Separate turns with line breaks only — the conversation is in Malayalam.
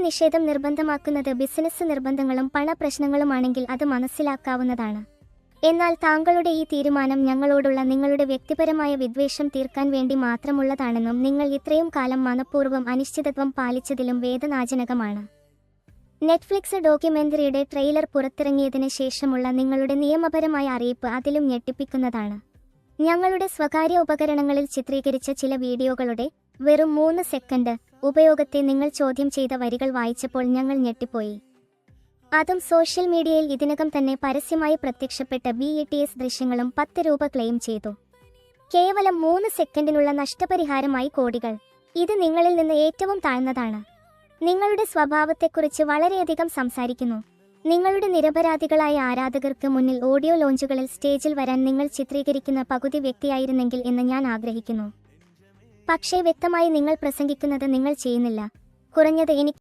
നിഷേധം നിർബന്ധമാക്കുന്നത് ബിസിനസ് നിർബന്ധങ്ങളും പണപ്രശ്നങ്ങളുമാണെങ്കിൽ അത് മനസ്സിലാക്കാവുന്നതാണ്. എന്നാൽ താങ്കളുടെ ഈ തീരുമാനം ഞങ്ങളോടുള്ള നിങ്ങളുടെ വ്യക്തിപരമായ വിദ്വേഷം തീർക്കാൻ വേണ്ടി മാത്രമുള്ളതാണെന്നും നിങ്ങൾ ഇത്രയും കാലം മനഃപൂർവ്വം അനിശ്ചിതത്വം പാലിച്ചതിലും വേദനാജനകമാണ്. നെറ്റ്ഫ്ലിക്സ് ഡോക്യുമെന്ററിയുടെ ട്രെയിലർ പുറത്തിറങ്ങിയതിന് ശേഷമുള്ള നിങ്ങളുടെ നിയമപരമായ അറിയിപ്പ് അതിലും ഞെട്ടിപ്പിക്കുന്നതാണ്. ഞങ്ങളുടെ സ്വകാര്യ ഉപകരണങ്ങളിൽ ചിത്രീകരിച്ച ചില വീഡിയോകളുടെ വെറും 3 സെക്കൻഡ് ഉപയോഗത്തെ നിങ്ങൾ ചോദ്യം ചെയ്ത വരികൾ വായിച്ചപ്പോൾ ഞങ്ങൾ ഞെട്ടിപ്പോയി. അതും സോഷ്യൽ മീഡിയയിൽ ഇതിനകം തന്നെ പരസ്യമായി പ്രത്യക്ഷപ്പെട്ട BTS ദൃശ്യങ്ങളും 10 രൂപ ക്ലെയിം ചെയ്തു. കേവലം 3 സെക്കൻഡിനുള്ള നഷ്ടപരിഹാരമായി കോടികൾ. ഇത് നിങ്ങളിൽ നിന്ന് ഏറ്റവും താഴ്ന്നതാണ്. നിങ്ങളുടെ സ്വഭാവത്തെക്കുറിച്ച് വളരെയധികം സംസാരിക്കുന്നു. നിങ്ങളുടെ നിരപരാധികളായ ആരാധകർക്ക് മുന്നിൽ ഓഡിയോ ലോഞ്ചുകളിൽ സ്റ്റേജിൽ വരാൻ നിങ്ങൾ ചിത്രീകരിക്കുന്ന പകുതി വ്യക്തിയായിരുന്നെങ്കിൽ എന്ന് ഞാൻ ആഗ്രഹിക്കുന്നു. പക്ഷേ വ്യക്തമായി നിങ്ങൾ പ്രസംഗിക്കുന്നത് നിങ്ങൾ ചെയ്യുന്നില്ല. കുറഞ്ഞത് എനിക്ക്